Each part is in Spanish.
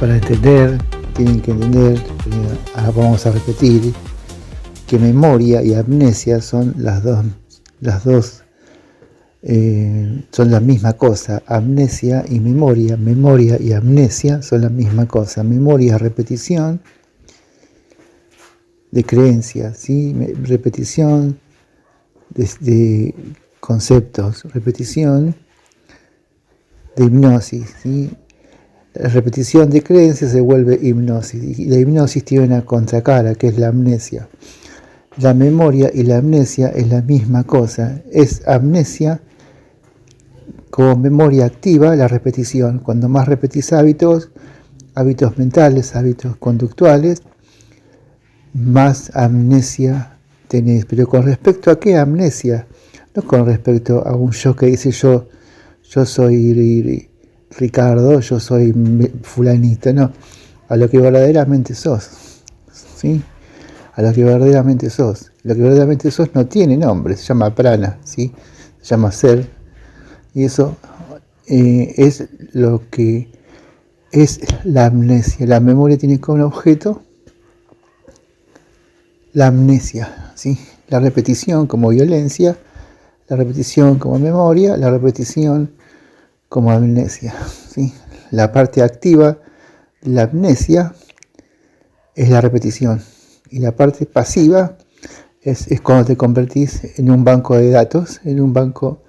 Para entender, tienen que entender, ahora vamos a repetir, que memoria y amnesia son son la misma cosa. Amnesia y memoria y amnesia son la misma cosa. Memoria es repetición de creencias, ¿sí? Repetición de conceptos, repetición de hipnosis, ¿sí? La repetición de creencias se vuelve hipnosis, y la hipnosis tiene una contracara, que es la amnesia. La memoria y la amnesia es la misma cosa. Es amnesia como memoria activa, la repetición. Cuando más repetís hábitos mentales, hábitos conductuales, más amnesia tenés. Pero con respecto a qué amnesia, no con respecto a un yo que dice yo soy Ricardo, yo soy fulanito, no, a lo que verdaderamente sos, ¿sí? A lo que verdaderamente sos. Lo que verdaderamente sos no tiene nombre, se llama prana, ¿sí? Se llama ser, y eso es lo que es la amnesia. La memoria tiene como objeto la amnesia, ¿sí? La repetición como violencia, la repetición como memoria, la repetición como amnesia, ¿sí? La parte activa de la amnesia es la repetición, y la parte pasiva es cuando te convertís en un banco de datos, en un banco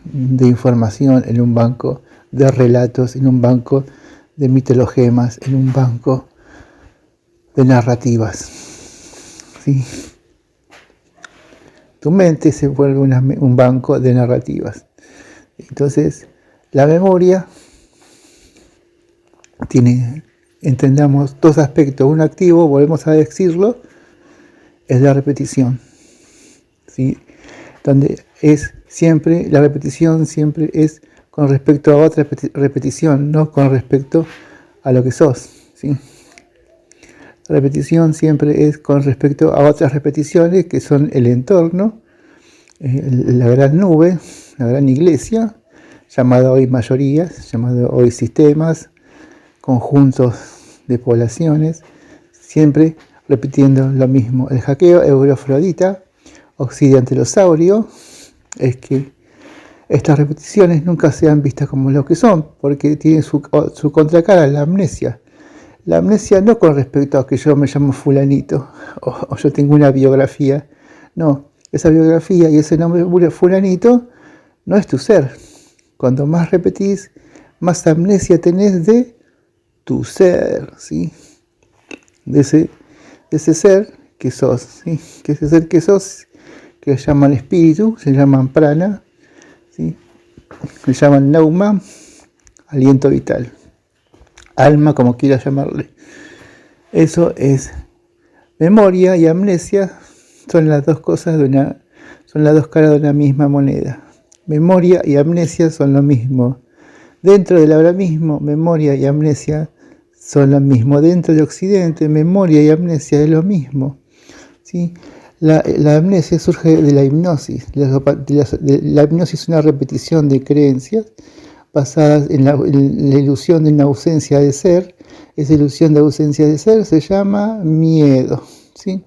de información, en un banco de relatos, en un banco de mitologemas, en un banco de narrativas, ¿sí? Tu mente se vuelve un banco de narrativas. Entonces, la memoria tiene, entendamos, dos aspectos. Un activo, volvemos a decirlo, es la repetición, ¿sí? Donde es siempre, la repetición siempre es con respecto a otra repetición, no con respecto a lo que sos, ¿sí? La repetición siempre es con respecto a otras repeticiones que son el entorno, la gran nube, la gran iglesia, llamada hoy mayorías, llamada hoy sistemas, conjuntos de poblaciones, siempre repitiendo lo mismo. El hackeo eurofrodita, occidentalosaurio, es que estas repeticiones nunca sean vistas como lo que son, porque tienen su contracara, la amnesia. La amnesia no con respecto a que yo me llamo fulanito, o yo tengo una biografía, no, esa biografía y ese nombre fulanito no es tu ser. Cuando más repetís, más amnesia tenés de tu ser, ¿sí? De ese ser que sos, ¿sí? Que ese ser que sos, que se llaman espíritu, se llaman prana, ¿sí? Se llaman nauma, aliento vital, alma, como quieras llamarle. Eso es memoria, y amnesia son las dos cosas son las dos caras de una misma moneda. Memoria y amnesia son lo mismo. Dentro del ahora mismo, memoria y amnesia son lo mismo. Dentro de Occidente, memoria y amnesia es lo mismo, ¿sí? La amnesia surge de la hipnosis. La hipnosis es una repetición de creencias basadas en la ilusión de una ausencia de ser. Esa ilusión de ausencia de ser se llama miedo, ¿sí?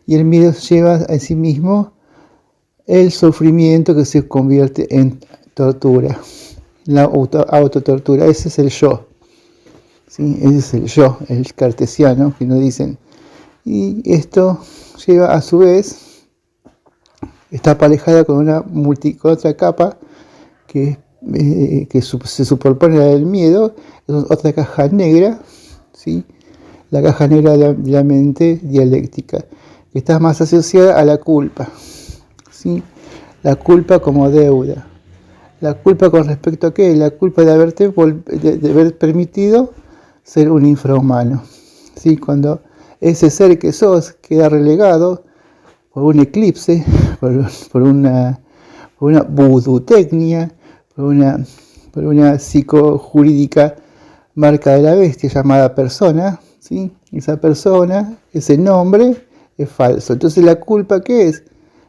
Y el miedo lleva a sí mismo el sufrimiento que se convierte en tortura, la autotortura. Ese es el yo, ¿sí? Ese es el yo, el cartesiano, que nos dicen. Y esto lleva a su vez, está aparejada con otra capa que se superpone a la del miedo, es otra caja negra, ¿sí? La caja negra de la mente dialéctica, que está más asociada a la culpa, ¿sí? La culpa como deuda. La culpa con respecto a qué? La culpa de haber permitido ser un infrahumano, ¿sí? Cuando ese ser que sos queda relegado por un eclipse, por una vudutecnia, por una psicojurídica marca de la bestia llamada persona, ¿sí? Esa persona, ese nombre es falso. Entonces la culpa, ¿qué es?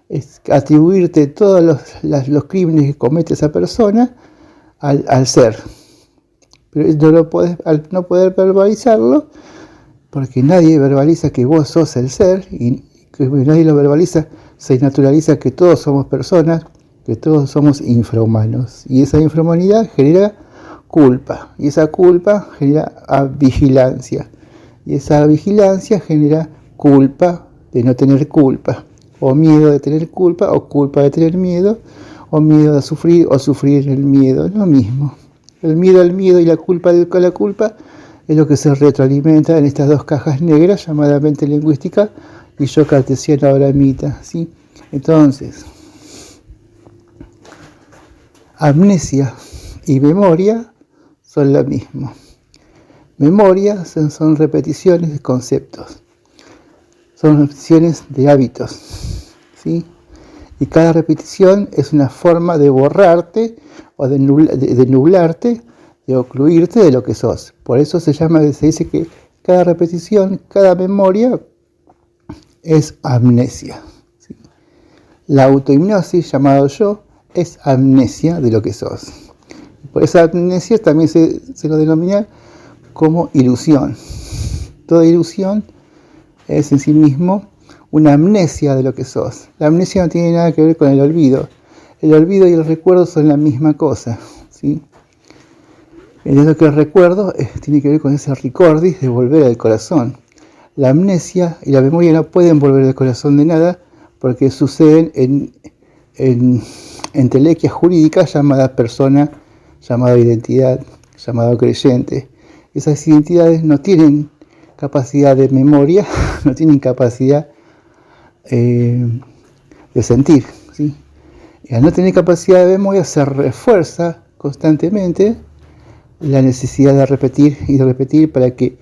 Es atribuirte todos los crímenes que comete esa persona al ser. Pero no lo podés, al no poder verbalizarlo, porque nadie verbaliza que vos sos el ser, y que nadie lo verbaliza, se naturaliza que todos somos personas, que todos somos infrahumanos. Y esa infrahumanidad genera culpa, y esa culpa genera vigilancia, y esa vigilancia genera culpa de no tener culpa, o miedo de tener culpa, o culpa de tener miedo, o miedo de sufrir, o sufrir el miedo, lo mismo. El miedo al miedo y la culpa a la culpa es lo que se retroalimenta en estas dos cajas negras llamadas mente lingüística y yo cartesiano abramita, ¿sí? Entonces, amnesia y memoria son lo mismo. Memoria son repeticiones de conceptos, son repeticiones de hábitos, ¿sí? Y cada repetición es una forma de borrarte o de nublarte, de ocluirte de lo que sos. Por eso se dice que cada repetición, cada memoria es amnesia, ¿sí? La autohipnosis, llamado yo, es amnesia de lo que sos. Por esa amnesia también se lo denomina como ilusión. Toda ilusión es en sí mismo una amnesia de lo que sos. La amnesia no tiene nada que ver con el olvido. El olvido y el recuerdo son la misma cosa, ¿sí? Lo que el recuerdo tiene que ver con ese recordis de volver al corazón. La amnesia y la memoria no pueden volver al corazón de nada porque suceden en entelequias jurídicas llamadas persona, llamada identidad, llamado creyente. Esas identidades no tienen capacidad de memoria, no tienen capacidad de sentir, ¿sí? Y al no tener capacidad de memoria se refuerza constantemente la necesidad de repetir y de repetir para que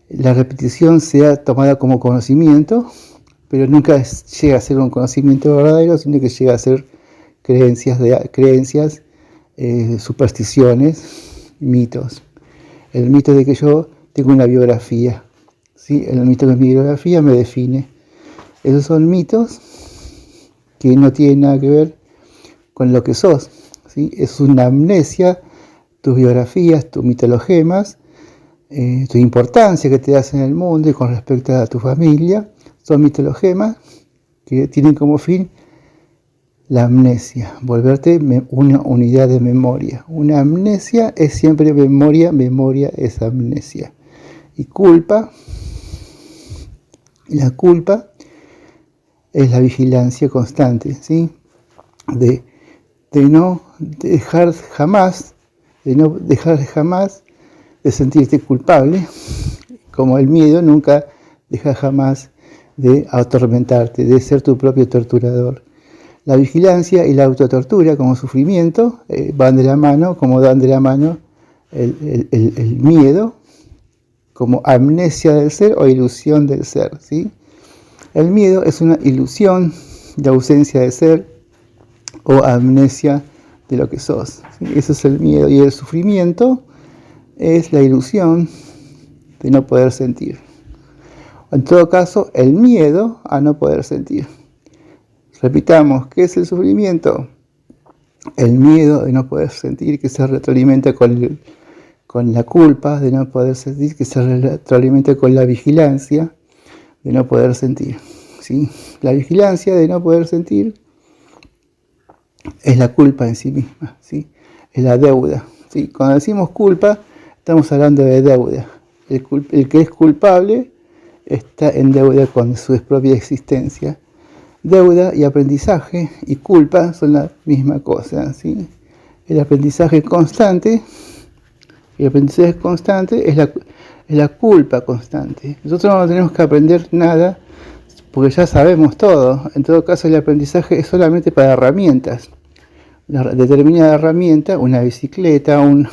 la repetición sea tomada como conocimiento, pero nunca llega a ser un conocimiento verdadero, sino que llega a ser creencias, supersticiones, mitos. El mito de que yo tengo una biografía, ¿sí? El mito de mi biografía me define. Esos son mitos que no tienen nada que ver con lo que sos, ¿sí? Es una amnesia, tus biografías, tus mitologemas, tu importancia que te das en el mundo y con respecto a tu familia, son mitologemas que tienen como fin la amnesia, volverte una unidad de memoria. Una amnesia es siempre memoria, memoria es amnesia. Y culpa, la culpa es la vigilancia constante, ¿sí? De no dejar jamás, de sentirte culpable, como el miedo nunca deja jamás de atormentarte, de ser tu propio torturador. La vigilancia y la autotortura como sufrimiento van de la mano, como dan de la mano el miedo, como amnesia del ser o ilusión del ser, ¿sí? El miedo es una ilusión de ausencia de ser o amnesia de lo que sos, ¿sí? Eso es el miedo. Y el sufrimiento es la ilusión de no poder sentir. En todo caso, el miedo a no poder sentir. Repitamos, ¿qué es el sufrimiento? El miedo de no poder sentir, que se retroalimenta con la culpa de no poder sentir, que se retroalimenta con la vigilancia de no poder sentir, ¿sí? La vigilancia de no poder sentir es la culpa en sí misma, ¿sí? Es la deuda, ¿sí? Cuando decimos culpa, estamos hablando de deuda. El que es culpable está en deuda con su propia existencia. Deuda y aprendizaje y culpa son la misma cosa, ¿sí? El aprendizaje constante es la culpa constante. Nosotros no tenemos que aprender nada porque ya sabemos todo. En todo caso, el aprendizaje es solamente para herramientas. Una determinada herramienta, una bicicleta, un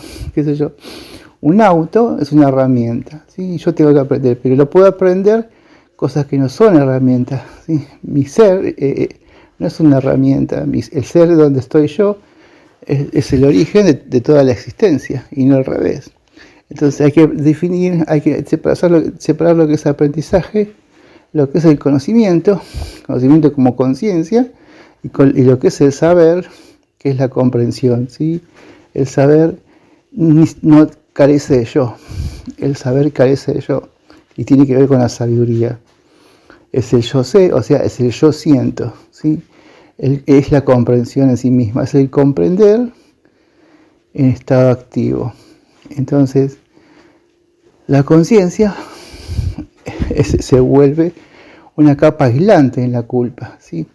auto es una herramienta, ¿sí? Yo tengo que aprender, pero lo puedo aprender cosas que no son herramientas, ¿sí? Mi ser no es una herramienta, el ser donde estoy yo es el origen de toda la existencia y no al revés. Entonces hay que definir, hay que separar lo que es aprendizaje, lo que es el conocimiento como conciencia y lo que es el saber, que es la comprensión, ¿sí? El saber no carece de yo. El saber carece de yo. Y tiene que ver con la sabiduría. Es el yo sé, o sea, es el yo siento, ¿sí? Es la comprensión en sí misma, es el comprender en estado activo. Entonces, la conciencia se vuelve una capa aislante en la culpa, ¿sí?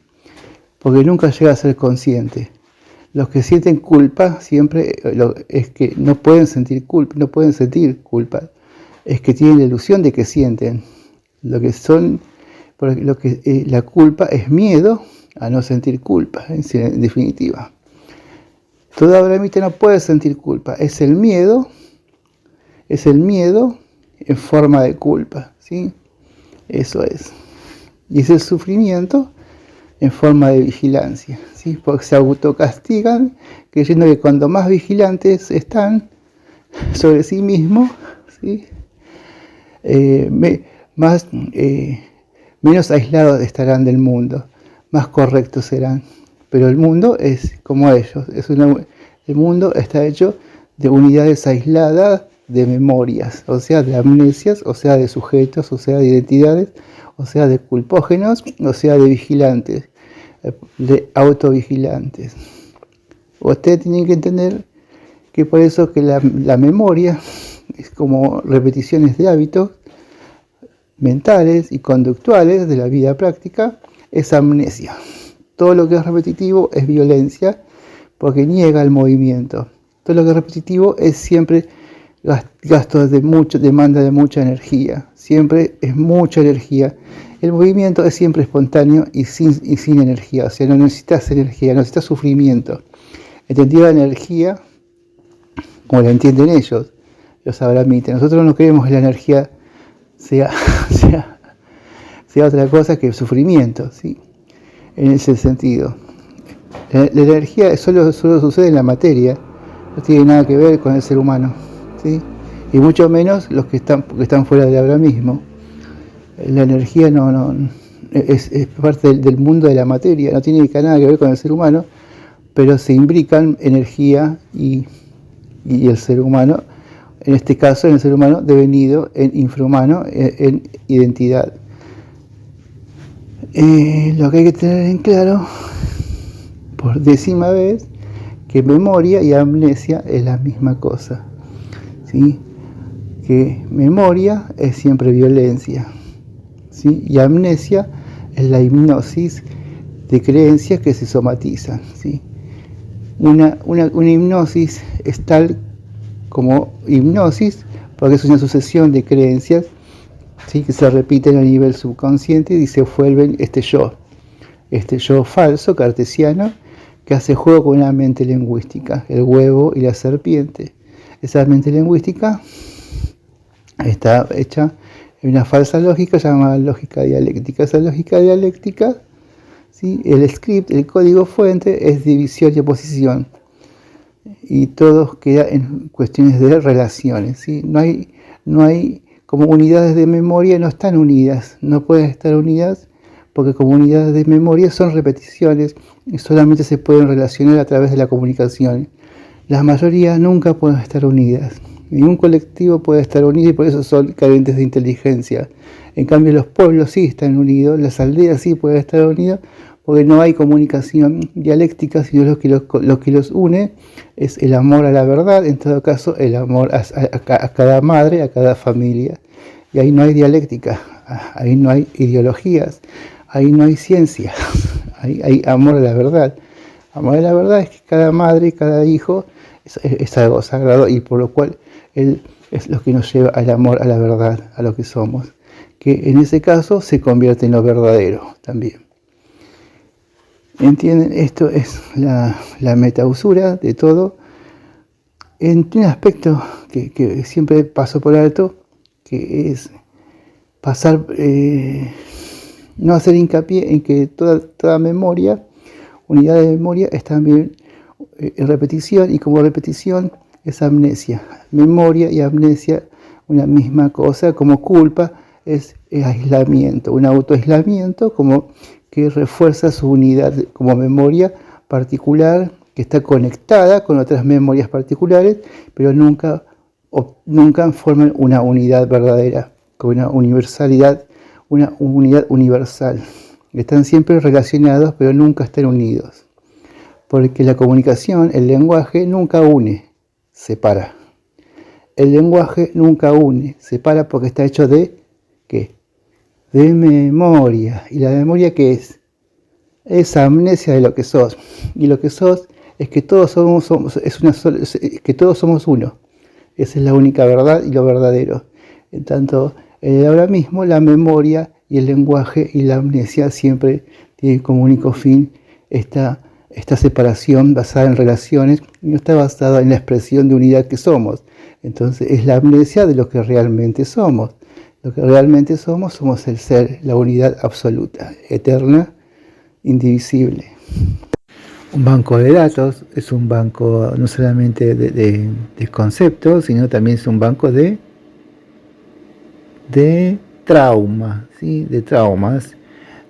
Porque nunca llega a ser consciente. Los que sienten culpa siempre es que no pueden sentir culpa, es que tienen la ilusión de que sienten. La culpa es miedo a no sentir culpa, en definitiva. Toda brahmita no puede sentir culpa, es el miedo en forma de culpa, ¿sí? Eso es. Y es el sufrimiento en forma de vigilancia, ¿sí? Porque se autocastigan creyendo que cuando más vigilantes están sobre sí mismos, ¿sí? Menos aislados estarán del mundo, más correctos serán. Pero el mundo es como ellos, el mundo está hecho de unidades aisladas de memorias, o sea, de amnesias, o sea, de sujetos, o sea, de identidades, o sea, de culpógenos, o sea, de vigilantes, de autovigilantes. Ustedes tienen que entender que por eso que la memoria es como repeticiones de hábitos mentales y conductuales de la vida práctica, es amnesia. Todo lo que es repetitivo es violencia porque niega el movimiento. Todo lo que es repetitivo es siempre gasto demanda de mucha energía. Siempre es mucha energía. El movimiento es siempre espontáneo y sin energía. O sea, no necesitas energía, necesitas sufrimiento. Entendida la energía, como la entienden ellos, los abrahmitas. Nosotros no queremos que la energía sea otra cosa que el sufrimiento, ¿sí? En ese sentido. La energía solo sucede en la materia, no tiene nada que ver con el ser humano, ¿sí? Y mucho menos los que están fuera del abrahamismo. La energía es parte del mundo de la materia, no tiene nada que ver con el ser humano, pero se imbrican energía y el ser humano, en este caso en el ser humano devenido en infrahumano, en identidad. Lo que hay que tener en claro, por 10ª vez, que memoria y amnesia es la misma cosa, ¿sí? Que memoria es siempre violencia, ¿sí? Y amnesia es la hipnosis de creencias que se somatizan, ¿sí? Una hipnosis es tal como hipnosis porque es una sucesión de creencias, ¿sí? Que se repiten a nivel subconsciente y se vuelven este yo falso, cartesiano, que hace juego con una mente lingüística, el huevo y la serpiente. Esa mente lingüística está hecha en una falsa lógica llamada lógica dialéctica. Esa lógica dialéctica, ¿sí? El script, el código fuente, es división y oposición. Y todo queda en cuestiones de relaciones, ¿sí? No hay como unidades de memoria, no están unidas, no pueden estar unidas porque como unidades de memoria son repeticiones y solamente se pueden relacionar a través de la comunicación. Las mayorías nunca pueden estar unidas. Ningún colectivo puede estar unido y por eso son carentes de inteligencia. En cambio los pueblos sí están unidos, las aldeas sí pueden estar unidas porque no hay comunicación dialéctica, sino lo que los une es el amor a la verdad, en todo caso el amor a cada madre, a cada familia. Y ahí no hay dialéctica, ahí no hay ideologías, ahí no hay ciencia, ahí hay amor a la verdad. Amor a la verdad es que cada madre, cada hijo es algo sagrado y por lo cual él es lo que nos lleva al amor a la verdad, a lo que somos, que en ese caso se convierte en lo verdadero también. ¿Entienden? Esto es la metausura de todo. En un aspecto que siempre paso por alto, que es pasar, no hacer hincapié en que toda memoria, unidad de memoria, es también repetición, y como repetición es amnesia. Memoria y amnesia, una misma cosa, como culpa es aislamiento, un autoaislamiento como que refuerza su unidad como memoria particular, que está conectada con otras memorias particulares, pero nunca nunca forman una unidad verdadera, con una universalidad, una unidad universal. Están siempre relacionados, pero nunca están unidos. Porque la comunicación, el lenguaje, nunca une, separa. El lenguaje nunca une, separa porque está hecho de, ¿qué? De memoria. ¿Y la memoria qué es? Es amnesia de lo que sos. Y lo que sos es que todos somos que todos somos uno. Esa es la única verdad y lo verdadero. En tanto, ahora mismo la memoria y el lenguaje y la amnesia siempre tienen como único fin esta separación basada en relaciones y no está basada en la expresión de unidad que somos. Entonces es la amnesia de lo que realmente somos. Lo que realmente somos el ser, la unidad absoluta, eterna, indivisible. Un banco de datos es un banco no solamente de conceptos, sino también es un banco de trauma, ¿sí? De traumas,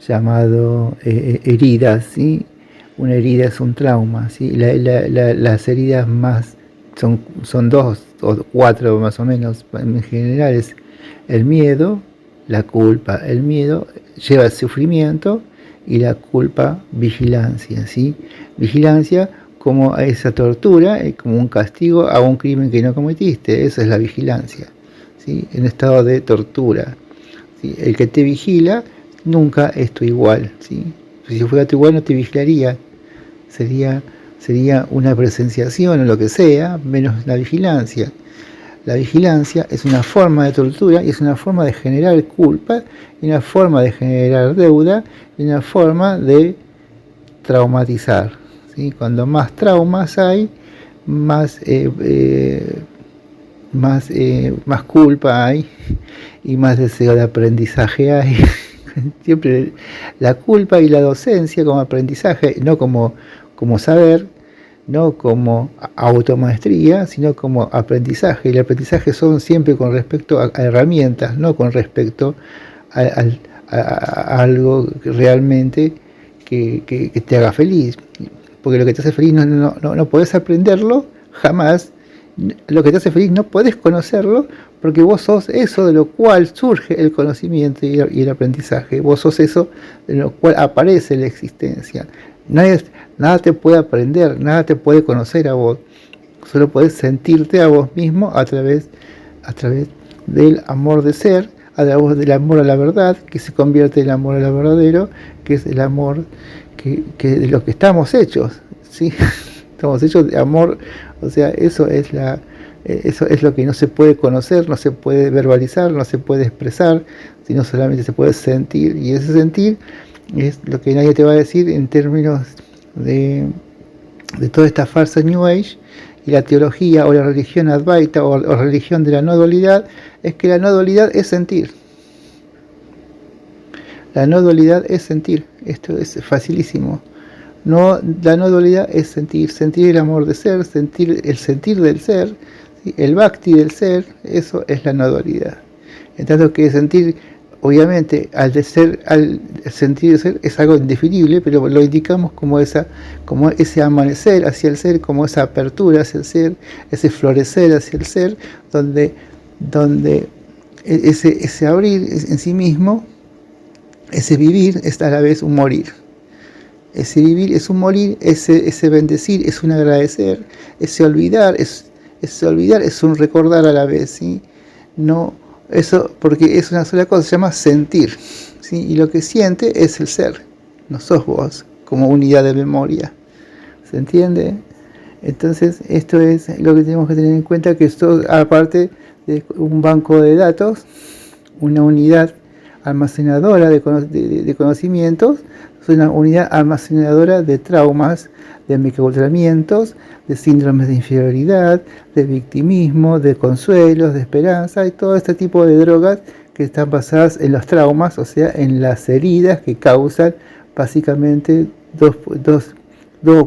llamado heridas, ¿sí? Una herida es un trauma, ¿sí? Las heridas más son 2 o 4 más o menos, en general es el miedo, la culpa. El miedo lleva al sufrimiento y la culpa vigilancia, ¿sí? Vigilancia como a esa tortura, como un castigo a un crimen que no cometiste. Esa es la vigilancia, ¿sí? En estado de tortura, ¿sí? El que te vigila nunca es tu igual, ¿sí? Si fuera tu igual no te vigilaría, sería una presenciación o lo que sea, menos la vigilancia. La vigilancia es una forma de tortura y es una forma de generar culpa y una forma de generar deuda y una forma de traumatizar, ¿sí? Cuando más traumas hay, más culpa hay y más deseo de aprendizaje hay. Siempre la culpa y la docencia como aprendizaje, no como saber, no como automaestría, sino como aprendizaje. Y el aprendizaje son siempre con respecto a herramientas, no con respecto a algo que realmente que te haga feliz. Porque lo que te hace feliz no podés aprenderlo jamás. Lo que te hace feliz no podés conocerlo, porque vos sos eso de lo cual surge el conocimiento y el aprendizaje. Vos sos eso de lo cual aparece la existencia. Nada te puede aprender, nada te puede conocer a vos. Solo podés sentirte a vos mismo a través del amor de ser, a través del amor a la verdad, que se convierte en el amor a lo verdadero, que es el amor que de lo que estamos hechos, ¿sí? Estamos hechos de amor, o sea, eso es lo que no se puede conocer, no se puede verbalizar, no se puede expresar, sino solamente se puede sentir, y ese sentir es lo que nadie te va a decir en términos de toda esta farsa New Age y la teología o la religión Advaita o religión de la no dualidad, es que la no dualidad es sentir. La no dualidad es sentir, esto es facilísimo. La no dualidad es sentir el amor de ser, sentir el sentir del ser, ¿sí? El bhakti del ser, eso es la no dualidad. En tanto que sentir, obviamente, al sentir del ser es algo indefinible, pero lo indicamos como ese amanecer hacia el ser, como esa apertura hacia el ser, ese florecer hacia el ser, donde ese abrir en sí mismo, ese vivir es a la vez un morir. Ese vivir es un morir, ese bendecir es un agradecer, ese olvidar es un recordar a la vez, ¿sí? No, eso porque es una sola cosa, se llama sentir, ¿sí? Y lo que siente es el ser, no sos vos, como unidad de memoria. ¿Se entiende? Entonces, esto es lo que tenemos que tener en cuenta, que esto, aparte de un banco de datos, una unidad almacenadora de conocimientos, es una unidad almacenadora de traumas, de enclaustramientos, de síndromes de inferioridad, de victimismo, de consuelos, de esperanza y todo este tipo de drogas que están basadas en los traumas, o sea, en las heridas que causan básicamente dos o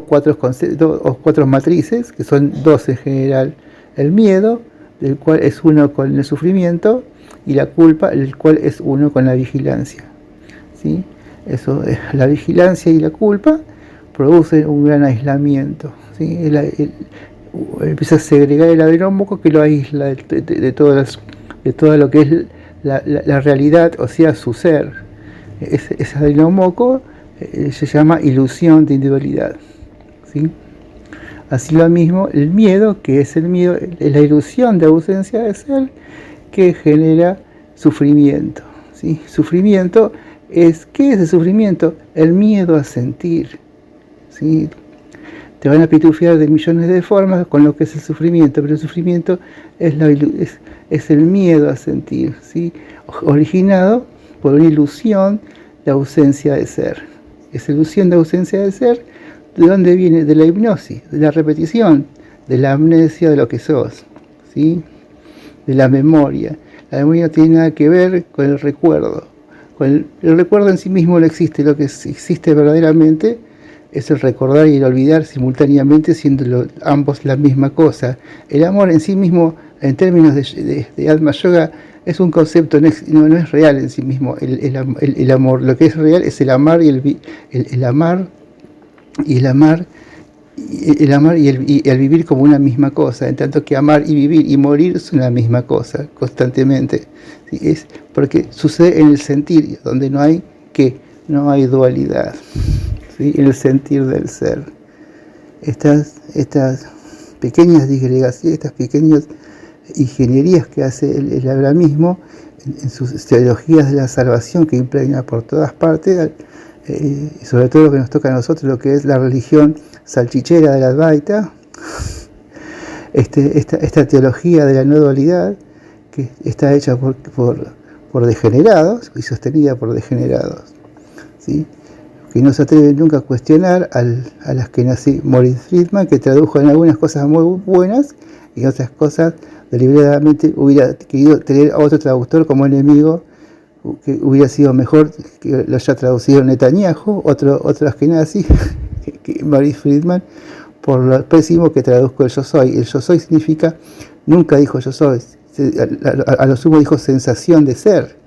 cuatro matrices, que son dos en general: el miedo, del cual es uno con el sufrimiento, y la culpa, el cual es uno con la vigilancia, ¿sí? Eso es, la vigilancia y la culpa producen un gran aislamiento, ¿sí? empieza a segregar el adrenomoco que lo aísla de todo lo que es la realidad, o sea, su ser. Ese adrenomoco se llama ilusión de individualidad, ¿sí? Así lo mismo el miedo, que es el miedo, es la ilusión de ausencia de ser, que genera sufrimiento, ¿sí? Sufrimiento es, ¿qué es el sufrimiento? El miedo a sentir, ¿sí? Te van a pitufiar de millones de formas con lo que es el sufrimiento, pero el sufrimiento es el miedo a sentir, ¿sí? Originado por una ilusión de ausencia de ser. Esa ilusión de ausencia de ser, ¿de dónde viene? De la hipnosis, de la repetición, de la amnesia de lo que sos, ¿sí? De la memoria. La memoria no tiene nada que ver con el recuerdo. El recuerdo en sí mismo no existe, lo que existe verdaderamente es el recordar y el olvidar simultáneamente, siendo ambos la misma cosa. El amor en sí mismo, en términos de Atma Yoga, es un concepto, no es real en sí mismo. El amor, lo que es real es el amar y el amar y el vivir como una misma cosa, en tanto que amar y vivir y morir son la misma cosa constantemente, ¿sí? Es porque sucede en el sentir, donde no hay dualidad, ¿sí? En el sentir del ser. Estas pequeñas disgregaciones, estas pequeñas ingenierías que hace el abrahamismo en sus teologías de la salvación, que impregna por todas partes, y sobre todo lo que nos toca a nosotros, lo que es la religión salchichera de la Advaita, esta teología de la no dualidad, que está hecha por degenerados y sostenida por degenerados, ¿sí? Que no se atreven nunca a cuestionar a las que nací Moritz Friedman, que tradujo en algunas cosas muy buenas y en otras cosas deliberadamente hubiera querido tener a otro traductor como enemigo, que hubiera sido mejor que lo haya traducido Netanyahu, otro Ashkenazi, que Moritz Friedman, por lo pésimo que traduzco el yo soy. El yo soy significa, nunca dijo yo soy, a lo sumo dijo sensación de ser,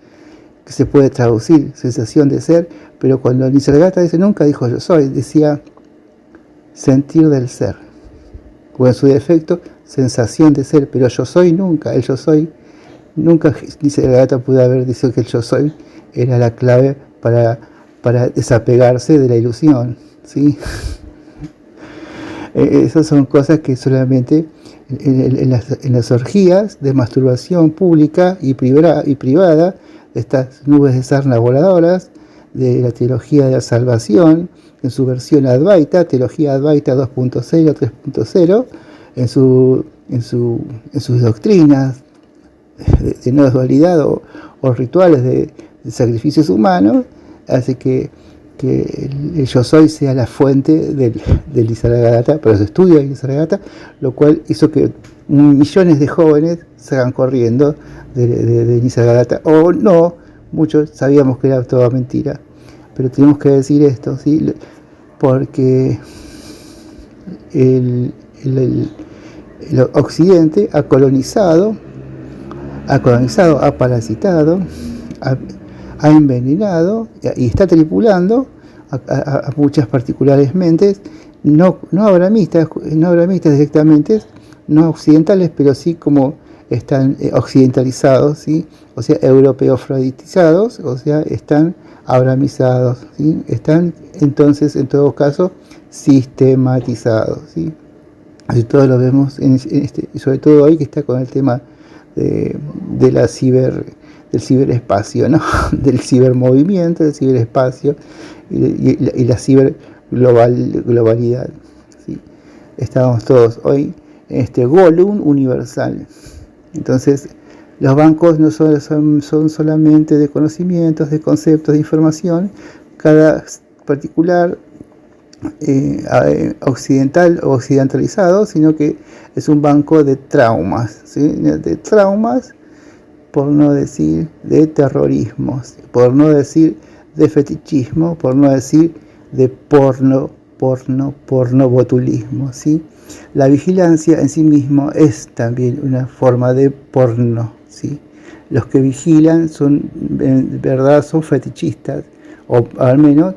que se puede traducir, sensación de ser, pero cuando Nisargadatta dice nunca dijo yo soy, decía sentir del ser, o en su defecto, sensación de ser, pero yo soy nunca, el yo soy nunca. Nisargadatta pudo haber dicho que el yo soy era la clave para desapegarse de la ilusión, ¿sí? Esas son cosas que solamente en las orgías de masturbación pública y privada, de estas nubes de sarna voladoras, de la teología de la salvación, en su versión Advaita, teología Advaita 2.0, 3.0, en sus doctrinas de no dualidad o rituales de sacrificios humanos, hace que el yo soy sea la fuente del Nisargadatta, pero su estudio de Nisargadatta, lo cual hizo que millones de jóvenes salgan corriendo de Nisargadatta, o no, muchos sabíamos que era toda mentira, pero tenemos que decir esto, ¿sí? Porque el Occidente ha colonizado, ha parasitado, ha envenenado y está tripulando a muchas particulares mentes, no abrahamistas directamente, no occidentales, pero sí como están occidentalizados, ¿sí? O sea, europeofraditizados, o sea, están abrahamizados, ¿sí? Están entonces, en todo caso, sistematizados, ¿sí? Así todos lo vemos, y sobre todo hoy que está con el tema de la del ciberespacio, ¿no? Del cibermovimiento, del ciberespacio y la ciberglobalidad, ¿sí? Estamos todos hoy en este Gollum universal. Entonces, los bancos no son solamente de conocimientos, de conceptos, de información. Cada particular occidental o occidentalizado, sino que es un banco de traumas, ¿sí? De traumas, por no decir de terrorismo, por no decir de fetichismo, por no decir de pornobotulismo, ¿sí? La vigilancia en sí mismo es también una forma de porno, ¿sí? Los que vigilan son, en verdad, son fetichistas, o al menos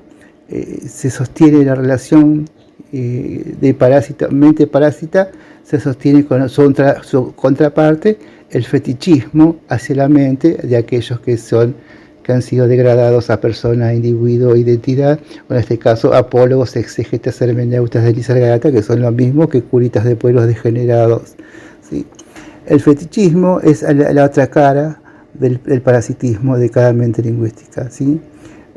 se sostiene la relación de parásita, mente parásita, se sostiene con su contraparte, el fetichismo hacia la mente de aquellos que han sido degradados a persona, individuo, identidad, o en este caso apólogos, exégetas, hermeneutas de Nisargadatta, que son lo mismo que curitas de pueblos degenerados, ¿sí? El fetichismo es la otra cara del parasitismo de cada mente lingüística, ¿sí?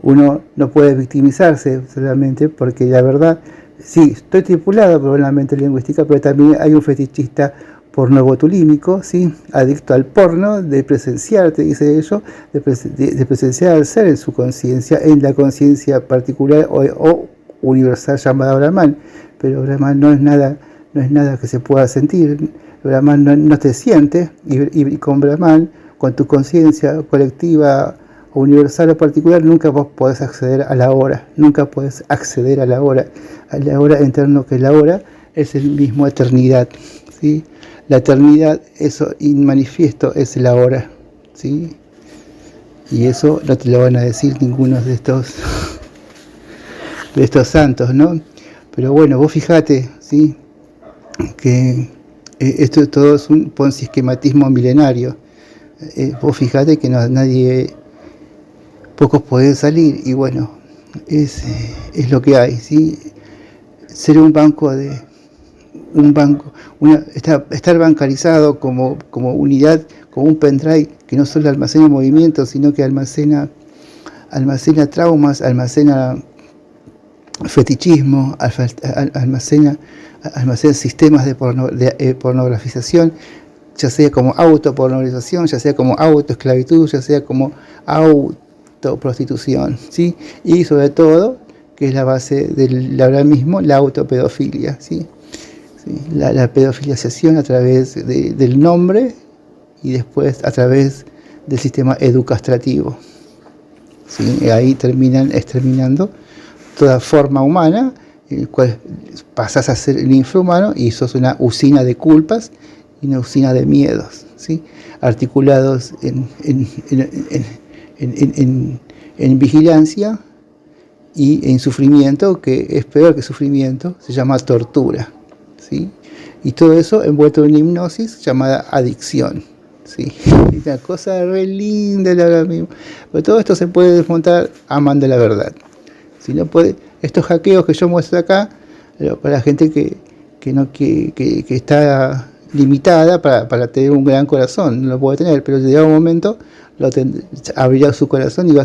Uno no puede victimizarse solamente porque la verdad, sí, estoy tripulado por una mente lingüística, pero también hay un fetichista pornobotulímico, ¿sí? Adicto al porno, de presenciar, te dice ello, de presenciar al ser en su conciencia, en la conciencia particular o universal llamada Brahman. Pero Brahman no es nada que se pueda sentir. Brahman no te siente, y con Brahman, con tu conciencia colectiva, universal o particular, nunca vos podés acceder a la hora, nunca podés acceder a la hora eterno, que la hora es el mismo eternidad, ¿sí? La eternidad, eso inmanifiesto, es la hora, ¿sí? Y eso no te lo van a decir ninguno de estos santos, ¿no? Pero bueno, vos fijate, ¿sí? Que esto todo es un poncisquematismo milenario. Vos fijate que pocos pueden salir, y bueno, es lo que hay, ¿sí? Ser estar bancarizado como unidad, como un pendrive que no solo almacena movimientos, sino que almacena traumas, almacena fetichismo, almacena sistemas de pornografización, ya sea como autopornografía, ya sea como autoesclavitud, ya sea como autoprostitución, ¿sí? Y sobre todo, que es la base del ahora mismo, la autopedofilia, ¿sí? ¿Sí? La pedofilización a través del nombre, y después a través del sistema educastrativo, ¿sí? Ahí terminan exterminando toda forma humana, en el cual pasás a ser el infrahumano y sos una usina de culpas y una usina de miedos, ¿sí? Articulados en vigilancia y en sufrimiento, que es peor que sufrimiento, se llama tortura, ¿sí? Y todo eso envuelto en una hipnosis llamada adicción, ¿sí? Es una cosa re linda ahora mismo. Pero todo esto se puede desmontar amando la verdad. Si no puede, estos hackeos que yo muestro acá, para la gente que está limitada para tener un gran corazón, no lo puede tener, pero llega un momento abrirá su corazón y va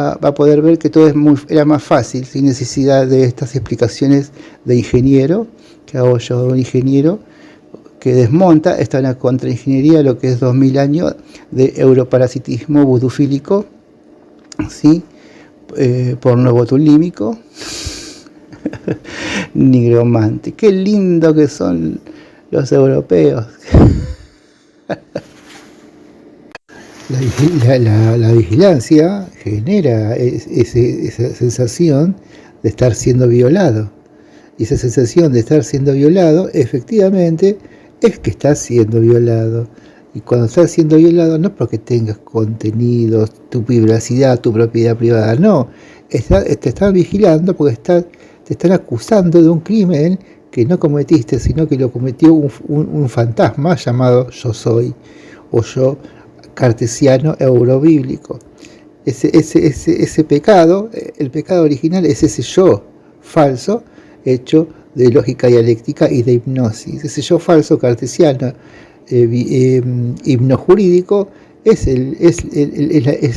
a poder ver que todo era más fácil, sin necesidad de estas explicaciones de ingeniero que hago yo, un ingeniero que desmonta. Está en la contraingeniería de lo que es 2000 años de europarasitismo vudufílico, ¿sí? Pornobotulímico, nigromante. Qué lindo que son los europeos. La vigilancia genera esa sensación de estar siendo violado. Y esa sensación de estar siendo violado, efectivamente, es que estás siendo violado. Y cuando estás siendo violado, no porque tengas contenidos, tu privacidad, tu propiedad privada, no. Te están vigilando porque te están acusando de un crimen que no cometiste, sino que lo cometió un fantasma llamado yo soy, o yo cartesiano eurobíblico. Ese pecado, el pecado original, es ese yo falso hecho de lógica dialéctica y de hipnosis. Ese yo falso cartesiano hipnojurídico es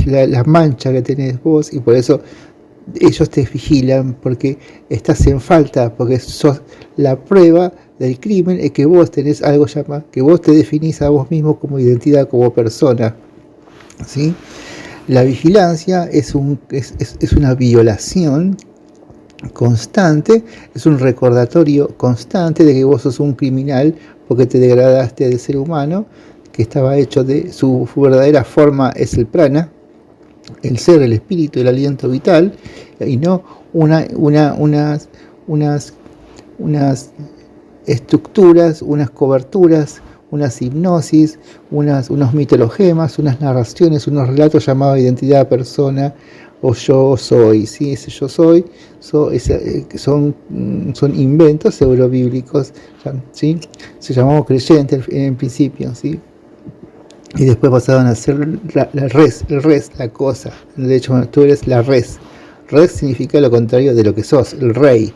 la mancha que tenés vos, y por eso ellos te vigilan, porque estás en falta, porque sos la prueba del crimen, es que vos tenés algo llamado, que vos te definís a vos mismo como identidad, como persona, ¿sí? La vigilancia es una violación constante, es un recordatorio constante de que vos sos un criminal porque te degradaste de ser humano, que estaba hecho de su verdadera forma, es el prana, el ser, el espíritu, el aliento vital, y no unas estructuras, unas coberturas, unas hipnosis, unos mitologemas, unas narraciones, unos relatos llamados identidad, persona, o yo soy, ¿sí? Ese yo soy, son inventos eurobíblicos, ¿sí? Se llamamos creyentes en principio, ¿sí? Y después pasaron a ser el res, la cosa. De hecho, tú eres la res. Res significa lo contrario de lo que sos, el rey.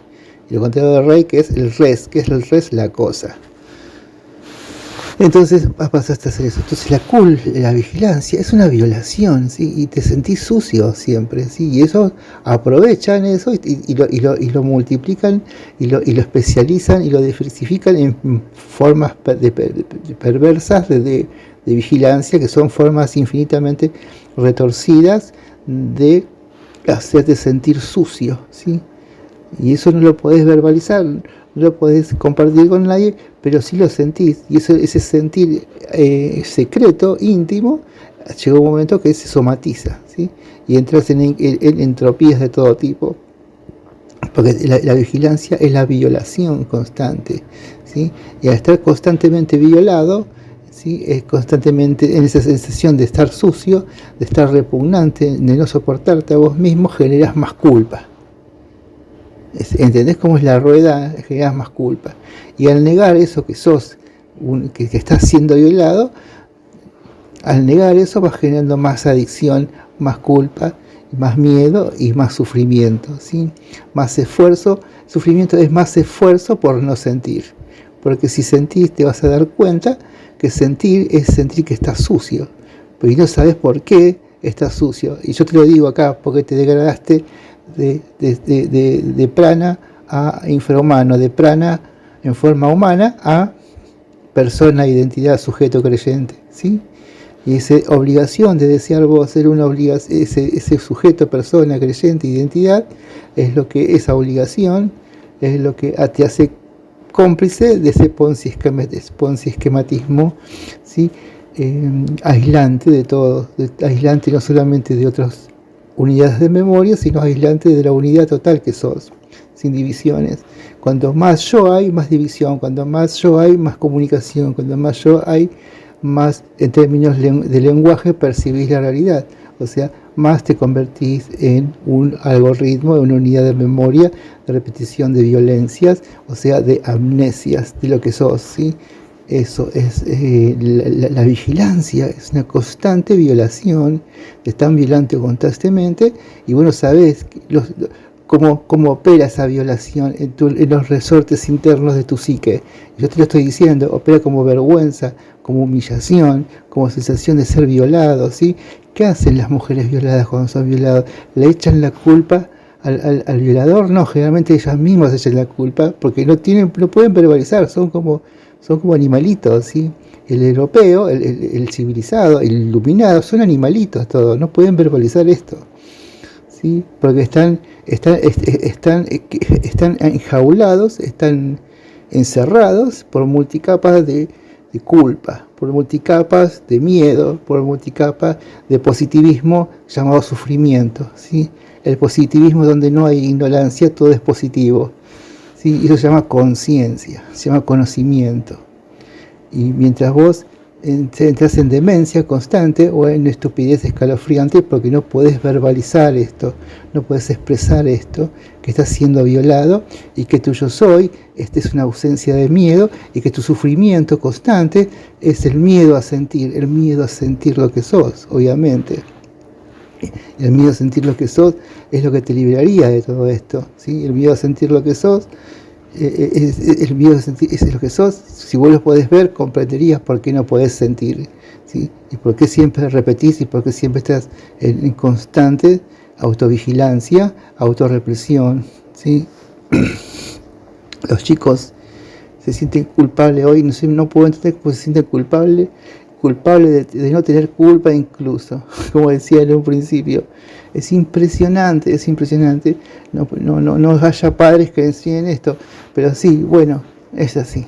Y lo contrario del rey, que es el res, que es el res, la cosa. Entonces pasaste a hacer eso. Entonces la vigilancia es una violación, ¿sí? Y te sentís sucio siempre, ¿sí? Y eso aprovechan eso y lo multiplican y lo especializan y lo diversifican en formas perversas de vigilancia, que son formas infinitamente retorcidas de hacerte sentir sucio, ¿sí? Y eso no lo podés verbalizar, no lo podés compartir con nadie, pero sí lo sentís. Y ese sentir secreto, íntimo, llega un momento que se somatiza, ¿sí? Y entras en entropías de todo tipo. Porque la vigilancia es la violación constante, ¿sí? Y al estar constantemente violado, ¿sí? Es constantemente en esa sensación de estar sucio, de estar repugnante, de no soportarte a vos mismo, generas más culpa. ¿Entendés cómo es la rueda? Generas más culpa. Y al negar eso que sos, que estás siendo violado, al negar eso vas generando más adicción, más culpa, más miedo y más sufrimiento, ¿sí? Más esfuerzo. Sufrimiento es más esfuerzo por no sentir. Porque si sentís te vas a dar cuenta que sentir es sentir que estás sucio. Pero no sabes por qué estás sucio. Y yo te lo digo acá porque te degradaste de prana a infrahumano, de prana en forma humana a persona, identidad, sujeto creyente, ¿sí? Y esa obligación de desear vos ser una obligación, ese sujeto, persona, creyente, identidad, es lo que esa obligación es lo que te hace cómplice de ese Ponzi esquematismo, ¿sí? Aislante de todo, aislante no solamente de otras unidades de memoria, sino aislante de la unidad total que sos, sin divisiones. Cuanto más yo hay, más división. Cuanto más yo hay, más comunicación. Cuanto más yo hay, más en términos de lenguaje percibís la realidad. O sea, más te convertís en un algoritmo, en una unidad de memoria, de repetición de violencias, o sea, de amnesias de lo que sos, ¿sí? Eso es la vigilancia, es una constante violación, te están violando constantemente y bueno, sabes cómo opera esa violación en los resortes internos de tu psique. Yo te lo estoy diciendo, opera como vergüenza, como humillación, como sensación de ser violado, ¿sí? ¿Qué hacen las mujeres violadas cuando son violadas? ¿Le echan la culpa al violador? No, generalmente ellas mismas echan la culpa porque no pueden verbalizar, son como animalitos, ¿sí? El europeo, el civilizado, el iluminado, son animalitos todos, no pueden verbalizar esto, ¿sí? Porque están enjaulados, están encerrados por multicapas de culpa, por multicapas de miedo, por multicapas de positivismo llamado sufrimiento, ¿sí? El positivismo donde no hay ignorancia, todo es positivo, ¿sí? Y eso se llama conciencia, se llama conocimiento. Y mientras vos entras en demencia constante o en estupidez escalofriante porque no podés verbalizar esto, no podés expresar esto, que estás siendo violado y que tu yo soy es una ausencia de miedo y que tu sufrimiento constante es el miedo a sentir lo que sos, obviamente. El miedo a sentir lo que sos es lo que te liberaría de todo esto, ¿sí? El miedo a sentir lo que sos el miedo a sentir es lo que sos. Si vos lo podés ver, comprenderías por qué no podés sentir, ¿sí? Y por qué siempre repetís y por qué siempre estás en constante autovigilancia, autorrepresión, ¿sí? Los chicos se sienten culpables hoy, no puedo entender cómo se sienten culpables de no tener culpa incluso, como decía en un principio. Es impresionante, no haya padres que enseñen esto, pero sí, bueno, es así.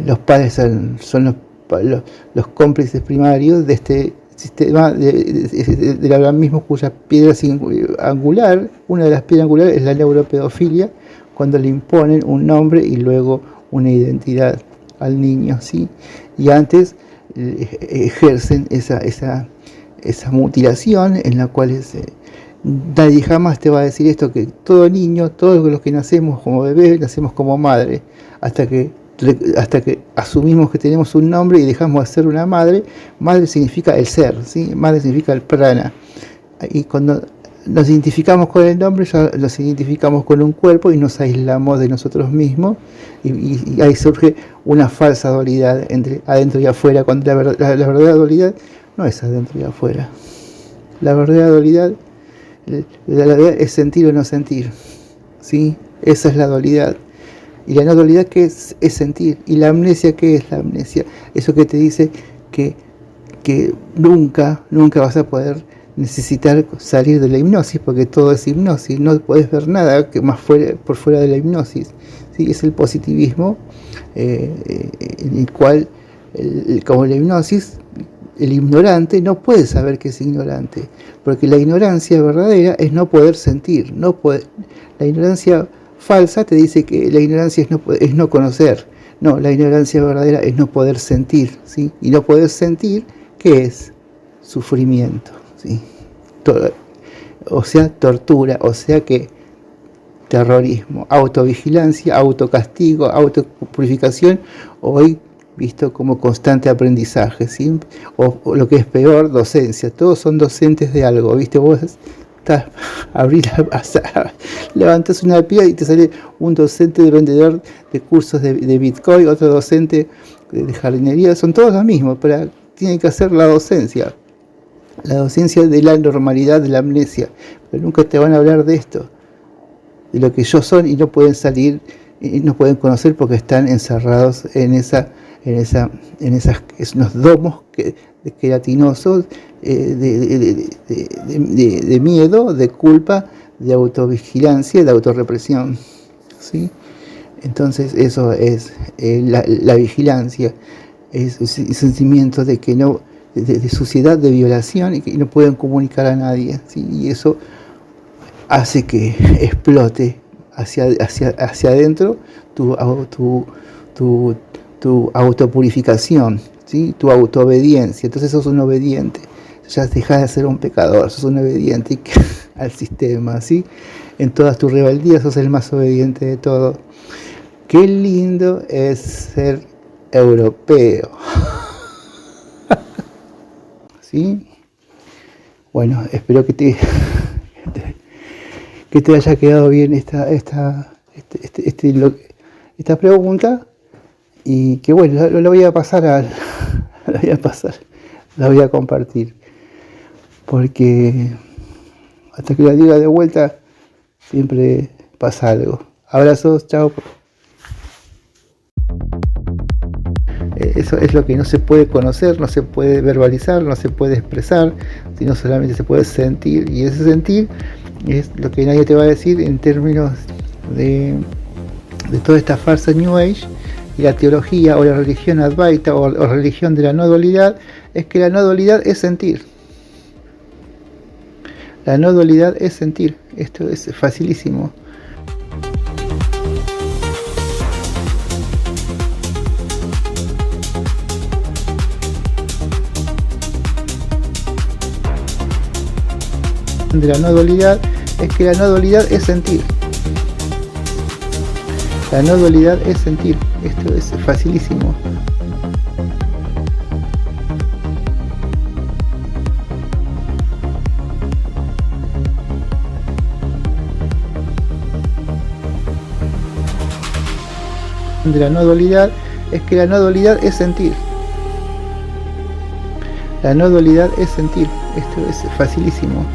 Los padres son los cómplices primarios de este sistema del abramismo, cuya piedra angular, una de las piedras angulares es la neuropedofilia, cuando le imponen un nombre y luego una identidad al niño, ¿sí? Y antes ejercen esa esa mutilación en la cual nadie jamás te va a decir esto, que todo niño, todos los que nacemos como bebés, nacemos como madre, hasta que asumimos que tenemos un nombre y dejamos de ser una madre. Madre significa el ser, ¿sí? Madre significa el prana. Y cuando nos identificamos con el nombre, ya nos identificamos con un cuerpo y nos aislamos de nosotros mismos, y ahí surge una falsa dualidad entre adentro y afuera, cuando la verdadera dualidad no es adentro y afuera. La verdadera dualidad, la dualidad es sentir o no sentir, ¿sí? Esa es la dualidad. Y la no dualidad, ¿qué es? Es sentir. Y la amnesia, ¿qué es la amnesia? Eso que te dice que nunca vas a poder necesitar salir de la hipnosis, porque todo es hipnosis, no podés ver nada que más por fuera de la hipnosis, ¿sí? Es el positivismo, en el cual, como la hipnosis, el ignorante no puede saber que es ignorante, porque la ignorancia verdadera es no poder sentir, la ignorancia falsa te dice que la ignorancia es no conocer. No, la ignorancia verdadera es no poder sentir, ¿sí? Y no poder sentir, ¿qué es? Sufrimiento, ¿sí? O sea, tortura, o sea que terrorismo, autovigilancia, autocastigo, autopurificación, hoy visto como constante aprendizaje, ¿sí? O lo que es peor, docencia. Todos son docentes de algo, ¿viste? Vos levantas una piedra y te sale un docente de vendedor de cursos de Bitcoin, otro docente de jardinería, son todos los mismos, pero tienen que hacer la docencia de la normalidad, de la amnesia, pero nunca te van a hablar de esto, de lo que ellos son, y no pueden salir, y no pueden conocer porque están encerrados en esos domos queratinosos, de miedo, de culpa, de autovigilancia, de autorrepresión, ¿sí? Entonces eso es la vigilancia, es un sentimiento de que no, de suciedad, de violación, y que no pueden comunicar a nadie, ¿sí? Y eso hace que explote hacia adentro tu autopurificación, ¿sí? Tu autoobediencia. Entonces sos un obediente, ya dejas de ser un pecador, sos un obediente al sistema, ¿sí? En todas tus rebeldías sos el más obediente de todo. Qué lindo es ser europeo. ¿Sí? Bueno, espero que te haya quedado bien esta pregunta, y que bueno, la voy a compartir, porque hasta que la diga de vuelta siempre pasa algo. Abrazos, chao. Eso es lo que no se puede conocer, no se puede verbalizar, no se puede expresar, sino solamente se puede sentir, y ese sentir es lo que nadie te va a decir en términos de toda esta farsa New Age y la teología o la religión Advaita o religión de la no dualidad. Es que la no dualidad es sentir. La no dualidad es sentir. Esto es facilísimo. De la no dualidad es que la no dualidad es sentir. La no dualidad es sentir. Esto es facilísimo. De la no dualidad es que la no dualidad es sentir. La no dualidad es sentir. Esto es facilísimo.